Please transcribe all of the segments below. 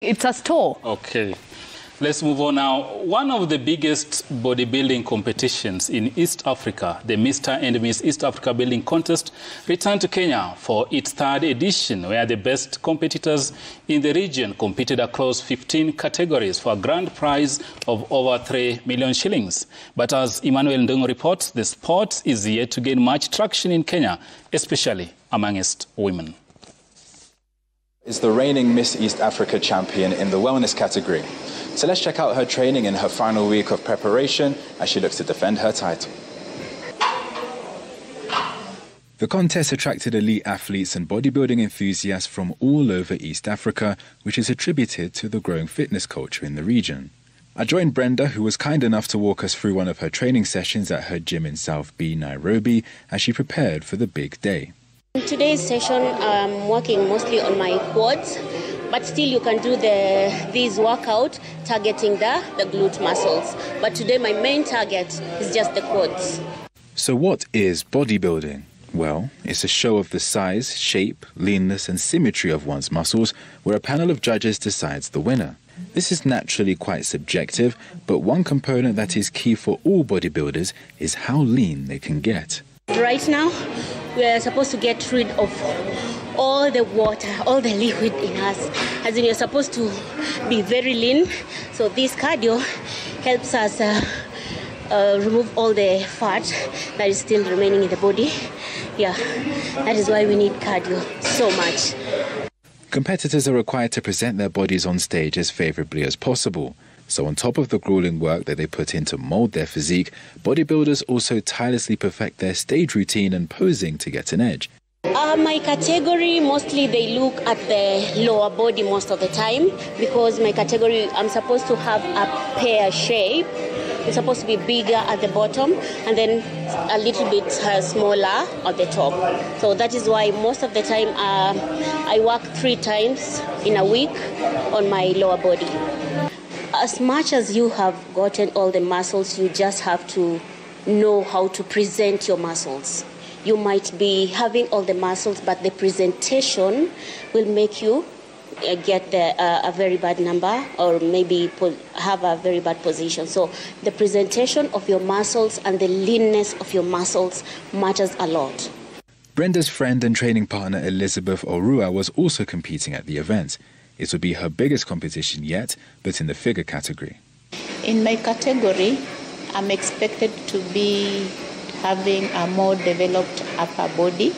It's a store. Okay. Let's move on now. One of the biggest bodybuilding competitions in East Africa, the Mr. and Miss East Africa Building Contest, returned to Kenya for its third edition, where the best competitors in the region competed across 15 categories for a grand prize of over 3 million shillings. But as Emmanuel Ndongo reports, the sport is yet to gain much traction in Kenya, especially amongst women. Is the reigning Miss East Africa champion in the wellness category. So let's check out her training in her final week of preparation as she looks to defend her title. The contest attracted elite athletes and bodybuilding enthusiasts from all over East Africa, which is attributed to the growing fitness culture in the region. I joined Brenda, who was kind enough to walk us through one of her training sessions at her gym in South B, Nairobi, as she prepared for the big day. In today's session, I'm working mostly on my quads, but still you can do this workout targeting the glute muscles. But today my main target is just the quads. So what is bodybuilding? Well, it's a show of the size, shape, leanness and symmetry of one's muscles, where a panel of judges decides the winner. This is naturally quite subjective, but one component that is key for all bodybuilders is how lean they can get. Right now, we are supposed to get rid of all the water, all the liquid in us. As in, you're supposed to be very lean. So this cardio helps us remove all the fat that is still remaining in the body. Yeah, that is why we need cardio so much. Competitors are required to present their bodies on stage as favorably as possible. So on top of the grueling work that they put in to mold their physique, bodybuilders also tirelessly perfect their stage routine and posing to get an edge. My category, mostly they look at the lower body most of the time, because my category, I'm supposed to have a pear shape. It's supposed to be bigger at the bottom and then a little bit smaller at the top. So that is why most of the time I work 3 times in a week on my lower body. As much as you have gotten all the muscles, you just have to know how to present your muscles. You might be having all the muscles, but the presentation will make you get a very bad number, or maybe have a very bad position. So the presentation of your muscles and the leanness of your muscles matters a lot. Brenda's friend and training partner Elizabeth Orua was also competing at the event. It would be her biggest competition yet, but in the figure category. In my category, I'm expected to be having a more developed upper body,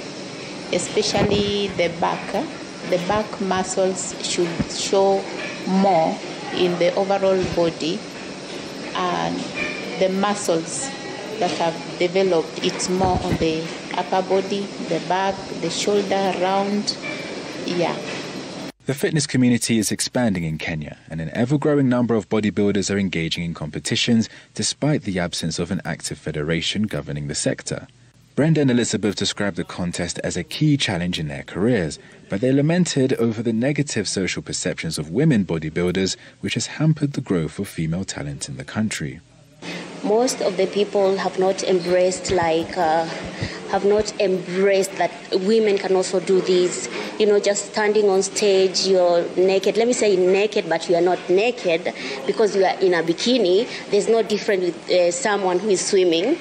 especially the back. The back muscles should show more in the overall body, and the muscles that have developed, it's more on the upper body, the back, the shoulder, round, yeah. The fitness community is expanding in Kenya, and an ever-growing number of bodybuilders are engaging in competitions despite the absence of an active federation governing the sector. Brenda and Elizabeth described the contest as a key challenge in their careers, but they lamented over the negative social perceptions of women bodybuilders, which has hampered the growth of female talent in the country. Most of the people have not embraced that women can also do this. You know, just standing on stage, you're naked. Let me say naked, but you are not naked because you are in a bikini. There's no difference with someone who is swimming.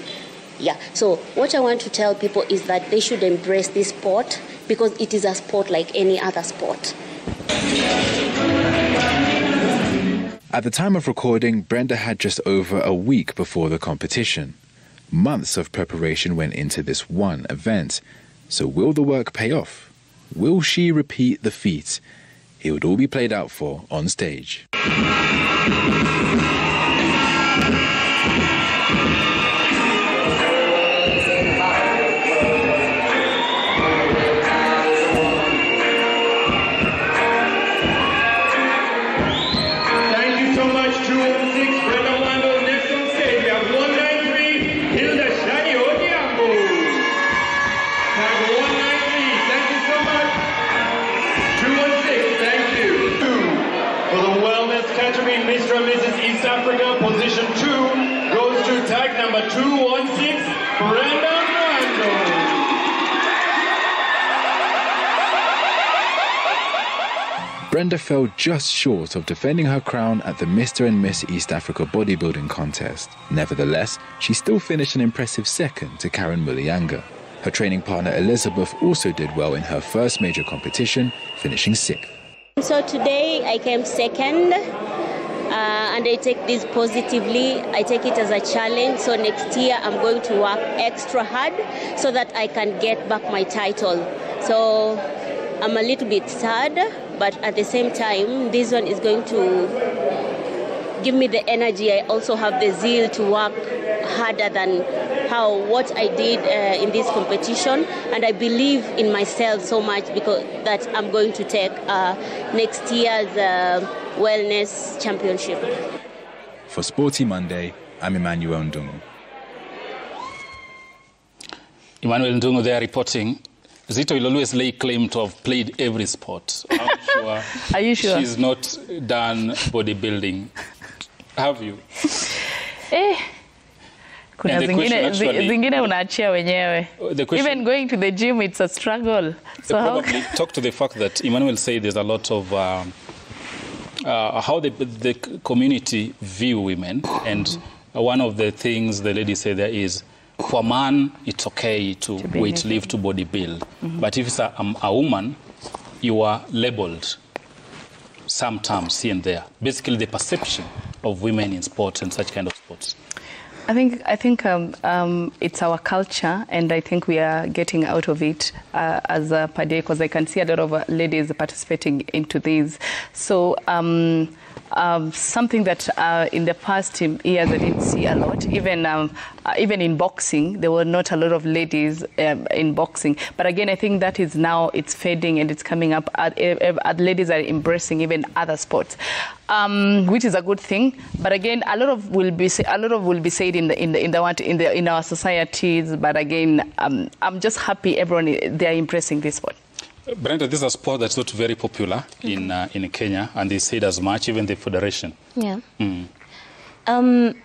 Yeah. So what I want to tell people is that they should embrace this sport because it is a sport like any other sport. At the time of recording, Brenda had just over a week before the competition. Months of preparation went into this one event. So will the work pay off? Will she repeat the feat? It would all be played out for on stage. Mr. and Mrs. East Africa, position 2 goes to tag number 216, Brenda Brenda fell just short of defending her crown at the Mr. and Miss East Africa bodybuilding contest. Nevertheless, she still finished an impressive second to Karen Mulianga. Her training partner Elizabeth also did well in her first major competition, finishing 6th. So today I came second, and I take this positively. I take it as a challenge. So next year I'm going to work extra hard so that I can get back my title. So I'm a little bit sad, but at the same time, this one is going to give me the energy. I also have the zeal to work harder than what I did in this competition, and I believe in myself so much because that I'm going to take next year's wellness championship. For Sporty Monday, I'm Emmanuel Ndungu. Emmanuel Ndungu there reporting. Zito will always lay claim to have played every sport. I'm sure. Are you sure? She's not done bodybuilding. Have you? Kuna zingine unaachia wenyewe. Even going to the gym, it's a struggle. So probably talk to the fact that Emmanuel said there's a lot of how the community view women, and one of the things the lady said there is, for a man, it's okay to weight lift, to bodybuild. But if it's a woman, you are labeled sometimes here and there. Basically, the perception of women in sports and such kind of sports. I think it's our culture, and I think we are getting out of it as a per day, because I can see a lot of ladies participating into these. So something that in the past years I didn't see a lot. Even in boxing, there were not a lot of ladies in boxing. But again, I think that is now it's fading and it's coming up. Ladies are embracing even other sports, which is a good thing. But again, a lot of will be said in our societies. But again, I'm just happy everyone they are embracing this sport. Brenda, this is a sport that's not very popular in Kenya, and they said as much, even the federation. Yeah.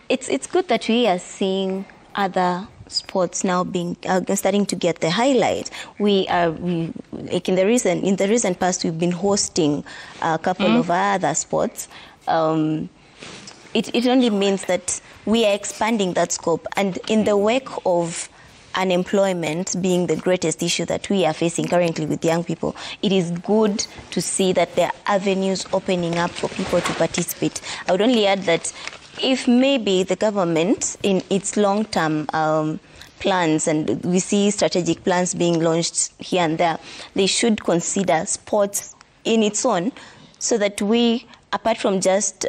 It's good that we are seeing other sports now being starting to get the highlight. Like in the recent past, we've been hosting a couple of other sports. It only means that we are expanding that scope, and in the wake of unemployment being the greatest issue that we are facing currently with young people, it is good to see that there are avenues opening up for people to participate. I would only add that if maybe the government, in its long-term plans, and we see strategic plans being launched here and there, they should consider sports in its own, so that we, apart from just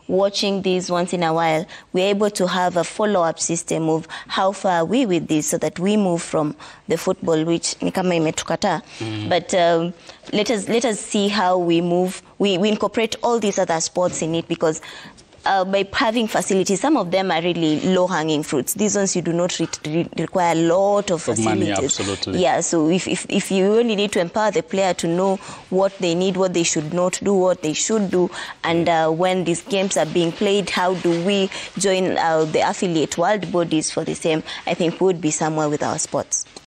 watching these once in a while, we're able to have a follow-up system of how far are we with this, so that we move from the football, which ni kama imetukata. But let us see how we move. We incorporate all these other sports in it, because by having facilities, some of them are really low-hanging fruits. These ones you do not require a lot of facilities. Money, absolutely. Yeah, so if you only need to empower the player to know what they need, what they should not do, what they should do, and when these games are being played, how do we join the affiliate world bodies for the same, I think we would be somewhere with our sports.